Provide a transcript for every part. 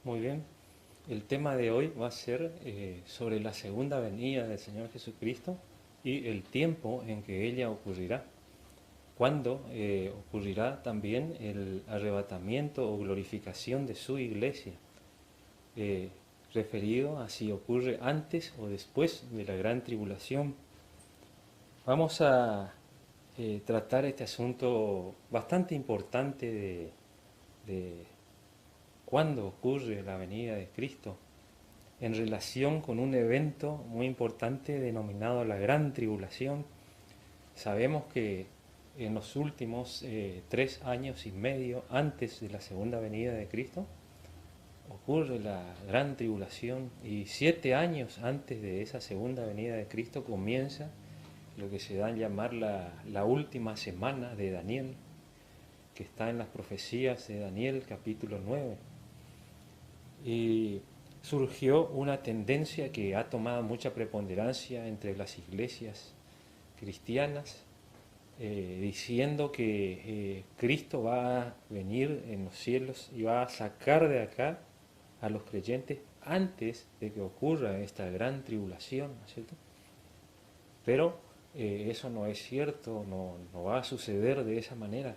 Muy bien. El tema de hoy va a ser sobre la segunda venida del Señor Jesucristo y el tiempo en que ella ocurrirá. ¿Cuándo ocurrirá también el arrebatamiento o glorificación de su iglesia? Eh, Referido a si ocurre antes o después de la gran tribulación. Vamos a tratar este asunto bastante importante de cuándo ocurre la venida de Cristo en relación con un evento muy importante denominado la Gran Tribulación. Sabemos que en los últimos 3 años y medio antes de la segunda venida de Cristo ocurre la Gran Tribulación, y 7 años antes de esa segunda venida de Cristo comienza lo que se da a llamar la última semana de Daniel, que está en las profecías de Daniel capítulo 9. Y surgió una tendencia que ha tomado mucha preponderancia entre las iglesias cristianas, diciendo que Cristo va a venir en los cielos y va a sacar de acá a los creyentes antes de que ocurra esta gran tribulación, ¿no es cierto? Pero eso no es cierto, no va a suceder de esa manera,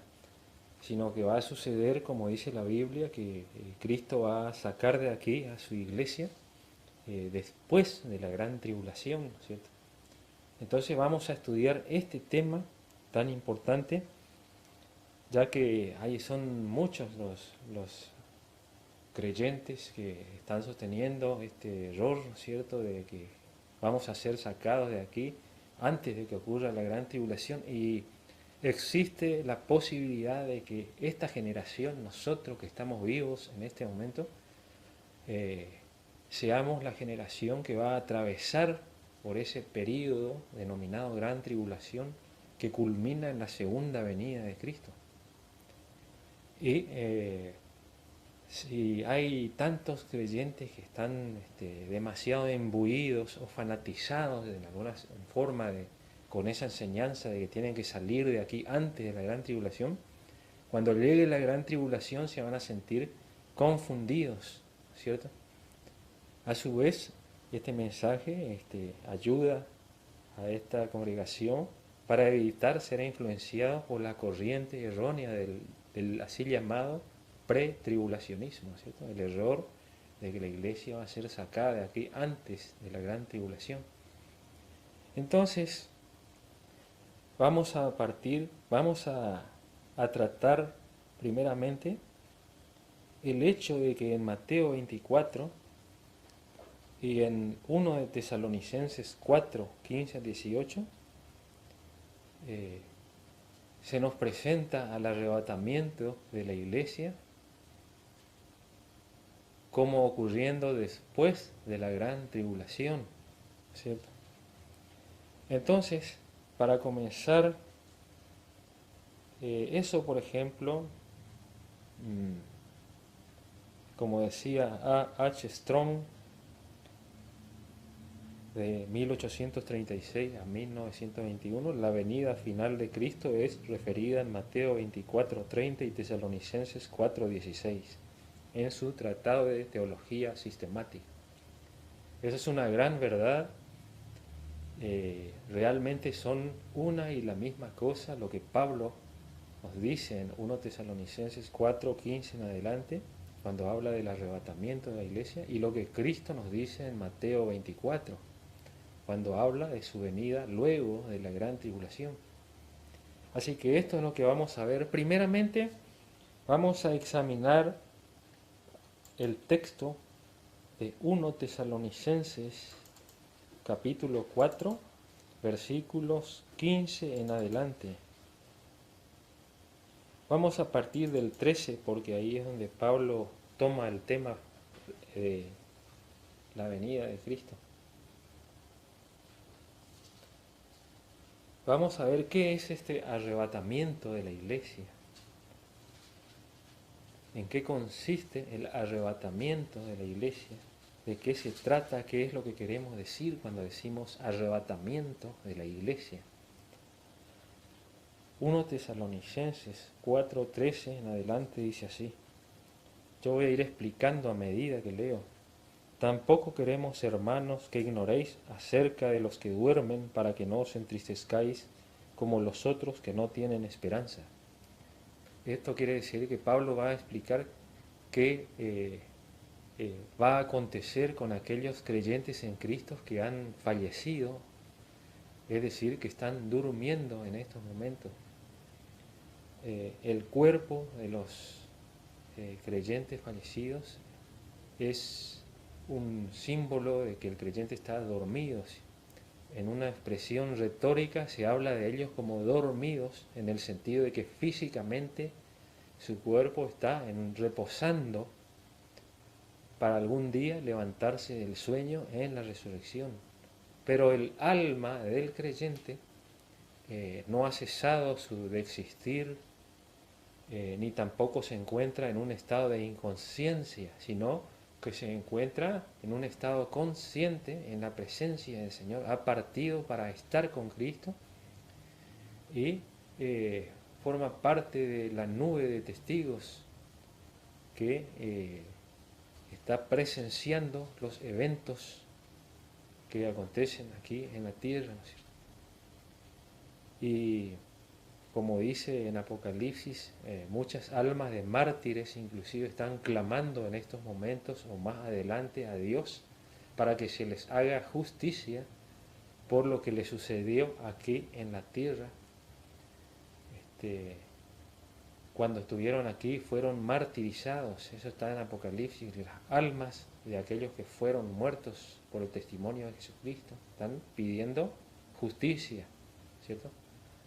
sino que va a suceder, como dice la Biblia, que Cristo va a sacar de aquí a su iglesia después de la gran tribulación, ¿no es cierto? Entonces vamos a estudiar este tema tan importante, ya que son muchos los creyentes que están sosteniendo este error, ¿no es cierto?, de que vamos a ser sacados de aquí antes de que ocurra la gran tribulación, y existe la posibilidad de que esta generación, nosotros que estamos vivos en este momento, eh, seamos la generación que va a atravesar por ese periodo denominado Gran Tribulación, que culmina en la segunda venida de Cristo. Y si hay tantos creyentes que están demasiado imbuidos o fanatizados de alguna forma con esa enseñanza de que tienen que salir de aquí antes de la gran tribulación, cuando llegue la gran tribulación se van a sentir confundidos, ¿cierto? A su vez, este mensaje ayuda a esta congregación para evitar ser influenciados por la corriente errónea del así llamado pretribulacionismo, ¿cierto? El error de que la iglesia va a ser sacada de aquí antes de la gran tribulación. Entonces, vamos a tratar primeramente el hecho de que en Mateo 24 y en 1 de Tesalonicenses 4, 15 a 18, se nos presenta al arrebatamiento de la iglesia como ocurriendo después de la gran tribulación, ¿cierto? Entonces, para comenzar, eso por ejemplo, como decía A. H. Strong, de 1836 a 1921, la venida final de Cristo es referida en Mateo 24:30 y Tesalonicenses 4:16, en su Tratado de Teología Sistemática. Esa es una gran verdad. Realmente son una y la misma cosa lo que Pablo nos dice en 1 Tesalonicenses 4:15 en adelante, cuando habla del arrebatamiento de la iglesia, y lo que Cristo nos dice en Mateo 24, cuando habla de su venida luego de la gran tribulación. Así que esto es lo que vamos a ver. Primeramente, vamos a examinar el texto de 1 Tesalonicenses capítulo 4, versículos 15 en adelante. Vamos a partir del 13, porque ahí es donde Pablo toma el tema de la venida de Cristo. Vamos a ver qué es este arrebatamiento de la iglesia. ¿En qué consiste el arrebatamiento de la iglesia? ¿De qué se trata? ¿Qué es lo que queremos decir cuando decimos arrebatamiento de la iglesia? 1 Tesalonicenses 4:13 en adelante dice así: yo voy a ir explicando a medida que leo. Tampoco queremos, hermanos, que ignoréis acerca de los que duermen para que no os entristezcáis como los otros que no tienen esperanza. Esto quiere decir que Pablo va a explicar qué va a acontecer con aquellos creyentes en Cristo que han fallecido, es decir, que están durmiendo en estos momentos. El cuerpo de los creyentes fallecidos es un símbolo de que el creyente está dormido. En una expresión retórica se habla de ellos como dormidos, en el sentido de que físicamente su cuerpo está reposando para algún día levantarse del sueño en la resurrección. Pero el alma del creyente no ha cesado de existir, ni tampoco se encuentra en un estado de inconsciencia, sino que se encuentra en un estado consciente en la presencia del Señor. Ha partido para estar con Cristo y forma parte de la nube de testigos que está presenciando los eventos que acontecen aquí en la tierra, ¿no es cierto? Y como dice en Apocalipsis, muchas almas de mártires inclusive están clamando en estos momentos o más adelante a Dios para que se les haga justicia por lo que les sucedió aquí en la tierra. Cuando estuvieron aquí fueron martirizados, eso está en Apocalipsis, las almas de aquellos que fueron muertos por el testimonio de Jesucristo están pidiendo justicia, ¿cierto?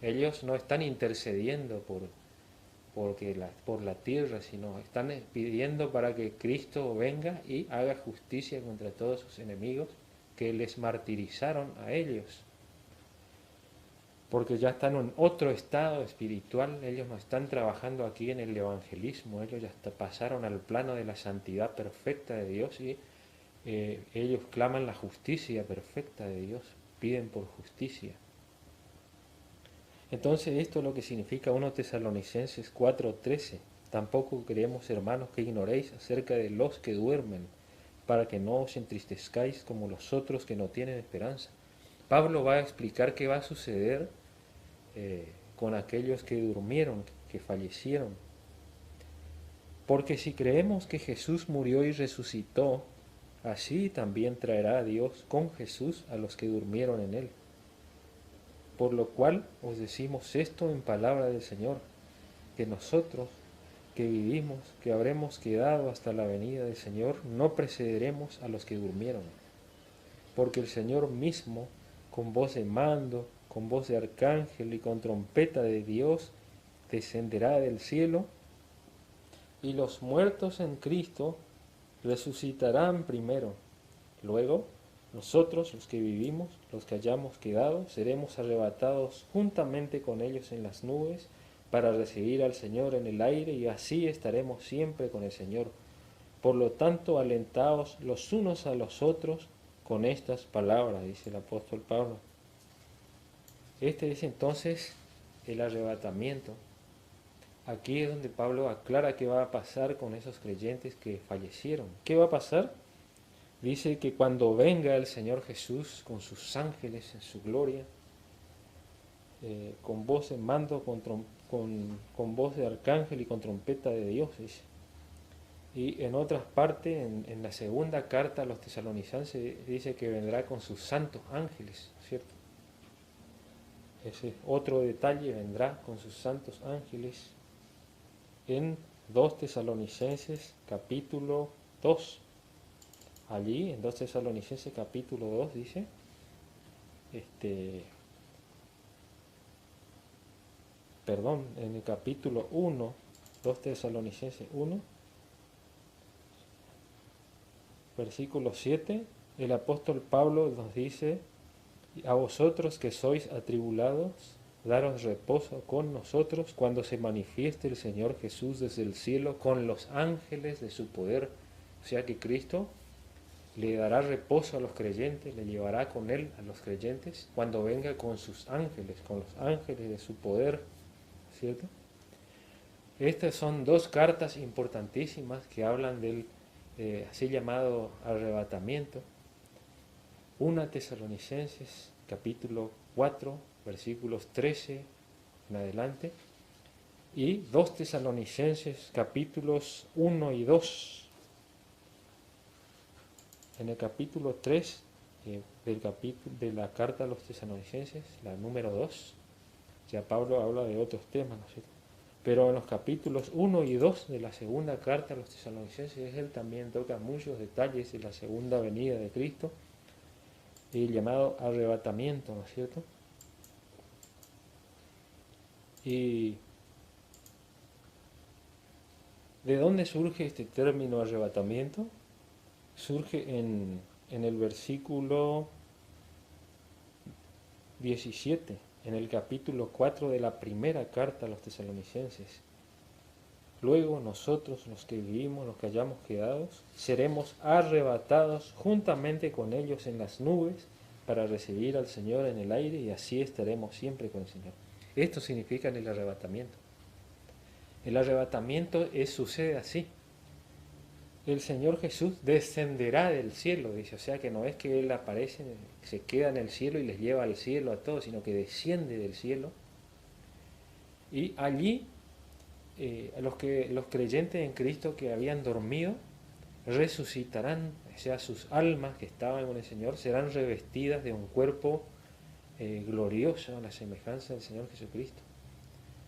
Ellos no están intercediendo por la tierra, sino están pidiendo para que Cristo venga y haga justicia contra todos sus enemigos que les martirizaron a ellos. Porque ya están en otro estado espiritual, ellos no están trabajando aquí en el evangelismo, ellos ya pasaron al plano de la santidad perfecta de Dios y ellos claman la justicia perfecta de Dios, piden por justicia. Entonces esto es lo que significa 1 Tesalonicenses 4:13. Tampoco queremos, hermanos, que ignoréis acerca de los que duermen, para que no os entristezcáis como los otros que no tienen esperanza. Pablo va a explicar qué va a suceder con aquellos que durmieron, que fallecieron. Porque si creemos que Jesús murió y resucitó, así también traerá a Dios con Jesús a los que durmieron en él. Por lo cual os decimos esto en palabra del Señor, que nosotros que vivimos, que habremos quedado hasta la venida del Señor, no precederemos a los que durmieron. Porque el Señor mismo, con voz de mando, con voz de arcángel y con trompeta de Dios, descenderá del cielo, y los muertos en Cristo resucitarán primero. Luego, nosotros, los que vivimos, los que hayamos quedado, seremos arrebatados juntamente con ellos en las nubes para recibir al Señor en el aire, y así estaremos siempre con el Señor. Por lo tanto, alentaos los unos a los otros con estas palabras, dice el apóstol Pablo. Este es entonces el arrebatamiento. Aquí es donde Pablo aclara qué va a pasar con esos creyentes que fallecieron. ¿Qué va a pasar? Dice que cuando venga el Señor Jesús con sus ángeles en su gloria, con voz de mando, con voz de arcángel y con trompeta de Dios, dice. Y en otras partes, en la segunda carta a los tesalonicenses, dice que vendrá con sus santos ángeles, ¿cierto? Ese otro detalle, vendrá con sus santos ángeles en 2 Tesalonicenses capítulo 2. Allí, en 2 Tesalonicenses capítulo 2, dice, en el capítulo 1, 2 Tesalonicenses 1, versículo 7, el apóstol Pablo nos dice: a vosotros que sois atribulados, daros reposo con nosotros cuando se manifieste el Señor Jesús desde el cielo con los ángeles de su poder. O sea que Cristo le dará reposo a los creyentes, le llevará con él a los creyentes cuando venga con sus ángeles, con los ángeles de su poder, ¿cierto? Estas son dos cartas importantísimas que hablan del así llamado arrebatamiento. Una Tesalonicenses capítulo 4 versículos 13 en adelante y 2 Tesalonicenses capítulos 1 y 2. En el capítulo 3 de la carta a los Tesalonicenses, la número 2, ya Pablo habla de otros temas, ¿no es cierto? Pero en los capítulos 1 y 2 de la segunda carta a los Tesalonicenses, él también toca muchos detalles de la segunda venida de Cristo, el llamado arrebatamiento, ¿no es cierto? Y ¿de dónde surge este término arrebatamiento? Surge en el versículo 17, en el capítulo 4 de la primera carta a los Tesalonicenses. Luego nosotros, los que vivimos, los que hayamos quedado, seremos arrebatados juntamente con ellos en las nubes para recibir al Señor en el aire y así estaremos siempre con el Señor. Esto significa el arrebatamiento. El arrebatamiento sucede así. El Señor Jesús descenderá del cielo, dice, o sea que no es que Él aparece, se queda en el cielo y les lleva al cielo a todos, sino que desciende del cielo. Y allí los creyentes en Cristo que habían dormido resucitarán, o sea, sus almas que estaban con el Señor serán revestidas de un cuerpo glorioso a la semejanza del Señor Jesucristo.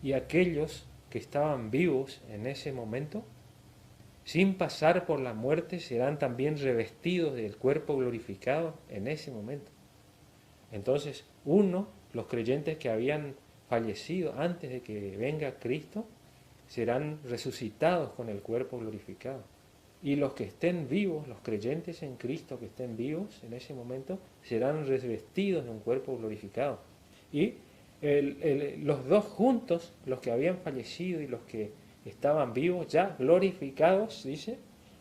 Y aquellos que estaban vivos en ese momento, sin pasar por la muerte, serán también revestidos del cuerpo glorificado en ese momento. Entonces, los creyentes que habían fallecido antes de que venga Cristo, serán resucitados con el cuerpo glorificado. Y los que estén vivos, los creyentes en Cristo que estén vivos en ese momento, serán revestidos de un cuerpo glorificado. Y los dos juntos, los que habían fallecido y los que estaban vivos, ya glorificados, dice,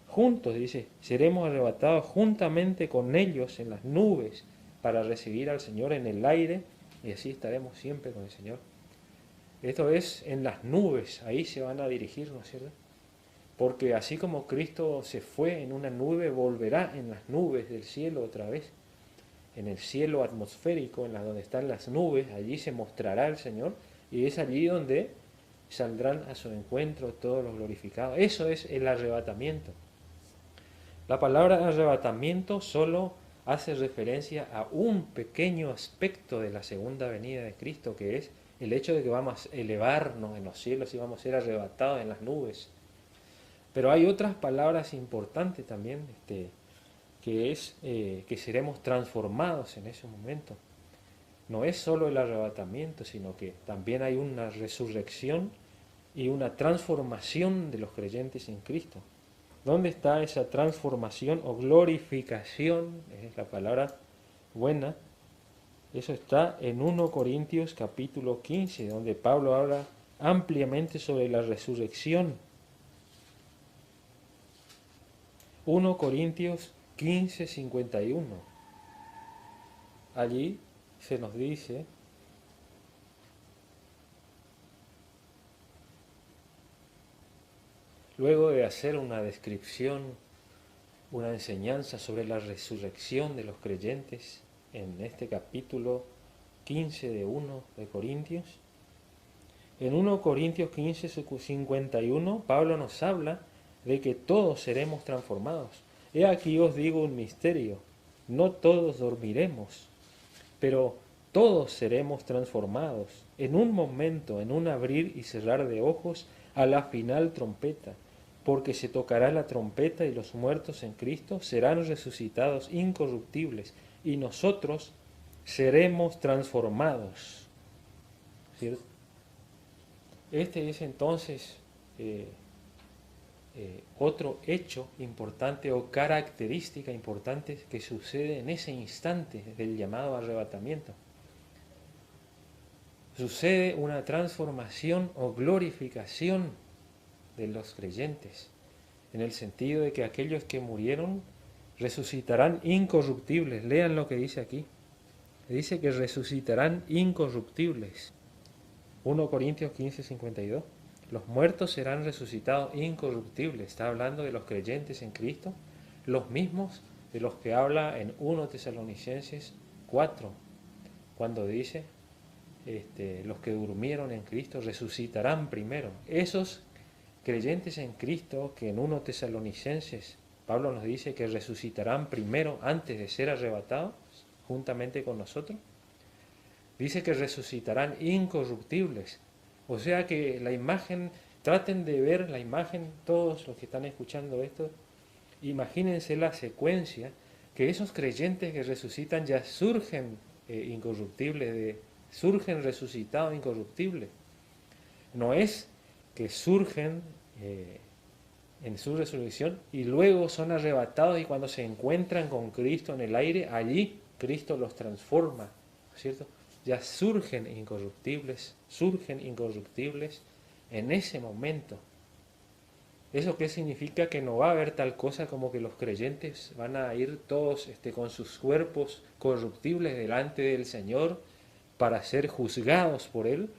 juntos, dice, seremos arrebatados juntamente con ellos en las nubes para recibir al Señor en el aire y así estaremos siempre con el Señor. Esto es en las nubes, ahí se van a dirigir, ¿no es cierto? Porque así como Cristo se fue en una nube, volverá en las nubes del cielo otra vez. En el cielo atmosférico, donde están las nubes, allí se mostrará el Señor y es allí donde saldrán a su encuentro todos los glorificados. Eso es el arrebatamiento. La palabra arrebatamiento solo hace referencia a un pequeño aspecto de la segunda venida de Cristo, que es el hecho de que vamos a elevarnos en los cielos y vamos a ser arrebatados en las nubes. Pero hay otras palabras importantes también, que es que seremos transformados en ese momento. No es solo el arrebatamiento, sino que también hay una resurrección y una transformación de los creyentes en Cristo. ¿Dónde está esa transformación o glorificación? Es la palabra buena. Eso está en 1 Corintios capítulo 15, donde Pablo habla ampliamente sobre la resurrección. 1 Corintios 15, 51. Allí se nos dice: luego de hacer una descripción, una enseñanza sobre la resurrección de los creyentes, en este capítulo 15 de 1 de Corintios, en 1 Corintios 15, 51, Pablo nos habla de que todos seremos transformados. He aquí os digo un misterio, no todos dormiremos, pero todos seremos transformados, en un momento, en un abrir y cerrar de ojos, a la final trompeta, porque se tocará la trompeta y los muertos en Cristo serán resucitados incorruptibles, y nosotros seremos transformados. ¿Cierto? Este es entonces otro hecho importante o característica importante que sucede en ese instante del llamado arrebatamiento. Sucede una transformación o glorificación de los creyentes, en el sentido de que aquellos que murieron resucitarán incorruptibles. Lean lo que dice aquí. Dice que resucitarán incorruptibles. 1 Corintios 15, 52. Los muertos serán resucitados incorruptibles. Está hablando de los creyentes en Cristo, los mismos de los que habla en 1 Tesalonicenses 4, cuando dice, los que durmieron en Cristo resucitarán primero. Esos creyentes en Cristo que en 1 Tesalonicenses Pablo nos dice que resucitarán primero antes de ser arrebatados juntamente con nosotros, dice que resucitarán incorruptibles. O sea que la imagen, traten de ver la imagen, todos los que están escuchando esto, imagínense la secuencia, que esos creyentes que resucitan ya surgen incorruptibles, surgen resucitados incorruptibles. No es que surgen en su resurrección y luego son arrebatados y cuando se encuentran con Cristo en el aire, allí Cristo los transforma, ¿cierto? Ya surgen incorruptibles en ese momento. ¿Eso qué significa? Que no va a haber tal cosa como que los creyentes van a ir todos con sus cuerpos corruptibles delante del Señor para ser juzgados por Él,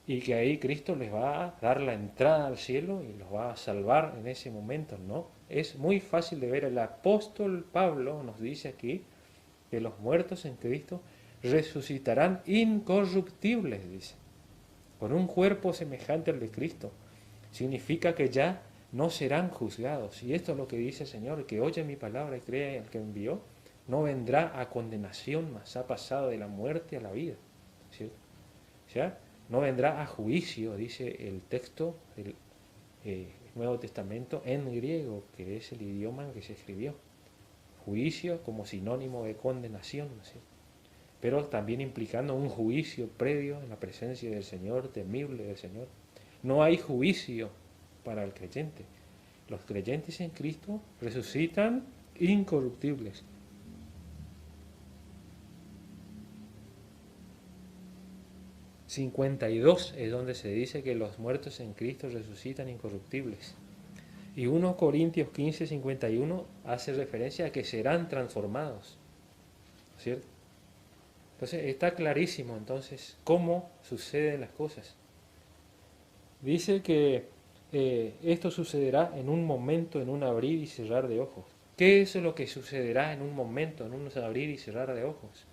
y que ahí Cristo les va a dar la entrada al cielo y los va a salvar en ese momento. No, es muy fácil de ver. El apóstol Pablo nos dice aquí que los muertos en Cristo resucitarán incorruptibles, dice, con un cuerpo semejante al de Cristo. Significa que ya no serán juzgados. Y esto es lo que dice el Señor: el que oye mi palabra y cree en el que envió, no vendrá a condenación, mas ha pasado de la muerte a la vida. ¿Cierto? O sea, no vendrá a juicio, dice el texto del Nuevo Testamento en griego, que es el idioma en que se escribió. Juicio como sinónimo de condenación, ¿sí? Pero también implicando un juicio previo en la presencia del Señor, temible del Señor. No hay juicio para el creyente. Los creyentes en Cristo resucitan incorruptibles. ...52 es donde se dice que los muertos en Cristo resucitan incorruptibles. Y 1 Corintios 15, 51 hace referencia a que serán transformados, ¿cierto? Entonces está clarísimo entonces cómo suceden las cosas. Dice que esto sucederá en un momento, en un abrir y cerrar de ojos. ¿Qué es lo que sucederá en un momento, en un abrir y cerrar de ojos?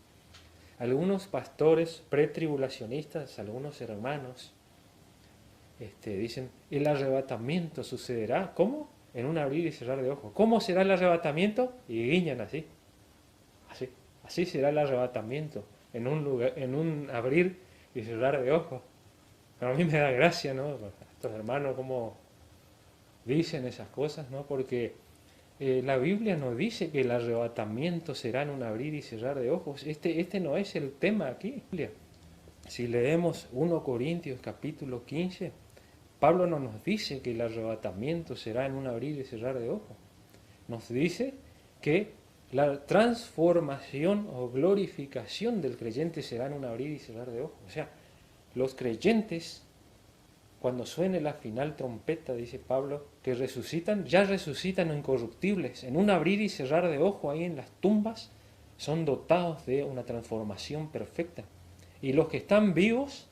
Algunos pastores pretribulacionistas, algunos hermanos, dicen, el arrebatamiento sucederá, ¿cómo? En un abrir y cerrar de ojos. ¿Cómo será el arrebatamiento? Y guiñan así. Así será el arrebatamiento, en un abrir y cerrar de ojos. A mí me da gracia, ¿no? Estos hermanos cómo dicen esas cosas, ¿no? Porque la Biblia nos dice que el arrebatamiento será en un abrir y cerrar de ojos. Este no es el tema aquí. Si leemos 1 Corintios capítulo 15, Pablo no nos dice que el arrebatamiento será en un abrir y cerrar de ojos. Nos dice que la transformación o glorificación del creyente será en un abrir y cerrar de ojos. O sea, los creyentes, cuando suene la final trompeta, dice Pablo, que resucitan, ya resucitan incorruptibles. En un abrir y cerrar de ojos ahí en las tumbas, son dotados de una transformación perfecta. Y los que están vivos,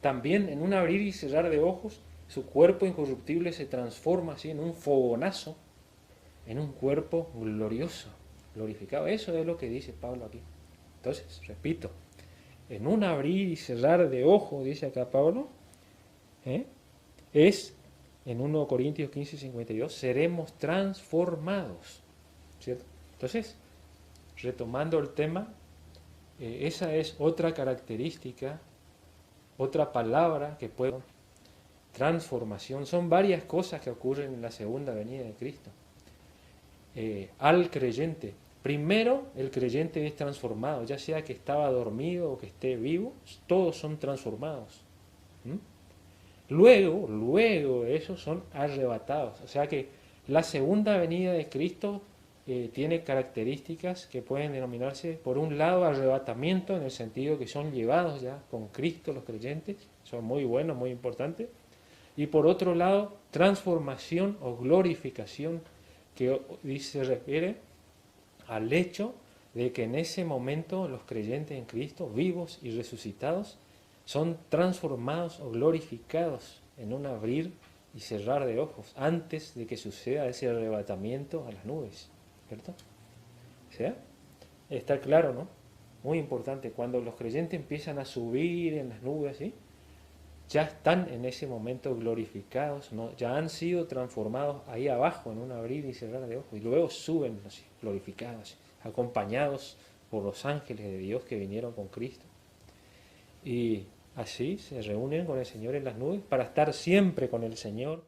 también en un abrir y cerrar de ojos, su cuerpo incorruptible se transforma así en un fogonazo, en un cuerpo glorioso, glorificado. Eso es lo que dice Pablo aquí. Entonces, repito, en un abrir y cerrar de ojos, dice acá Pablo, es, en 1 Corintios 15, 52, seremos transformados, ¿cierto? Entonces, retomando el tema, esa es otra característica, otra palabra que puede... Transformación, son varias cosas que ocurren en la segunda venida de Cristo. Al creyente, primero el creyente es transformado, ya sea que estaba dormido o que esté vivo, todos son transformados. Luego esos son arrebatados. O sea que la segunda venida de Cristo tiene características que pueden denominarse, por un lado, arrebatamiento, en el sentido que son llevados ya con Cristo los creyentes, son muy buenos, muy importantes, y por otro lado, transformación o glorificación, que se refiere al hecho de que en ese momento los creyentes en Cristo, vivos y resucitados, son transformados o glorificados en un abrir y cerrar de ojos, antes de que suceda ese arrebatamiento a las nubes, ¿cierto? O sea, está claro, ¿no? Muy importante, cuando los creyentes empiezan a subir en las nubes, ¿sí? Ya están en ese momento glorificados, ¿no? Ya han sido transformados ahí abajo en un abrir y cerrar de ojos, y luego suben así, glorificados, acompañados por los ángeles de Dios que vinieron con Cristo. Y así se reúnen con el Señor en las nubes para estar siempre con el Señor.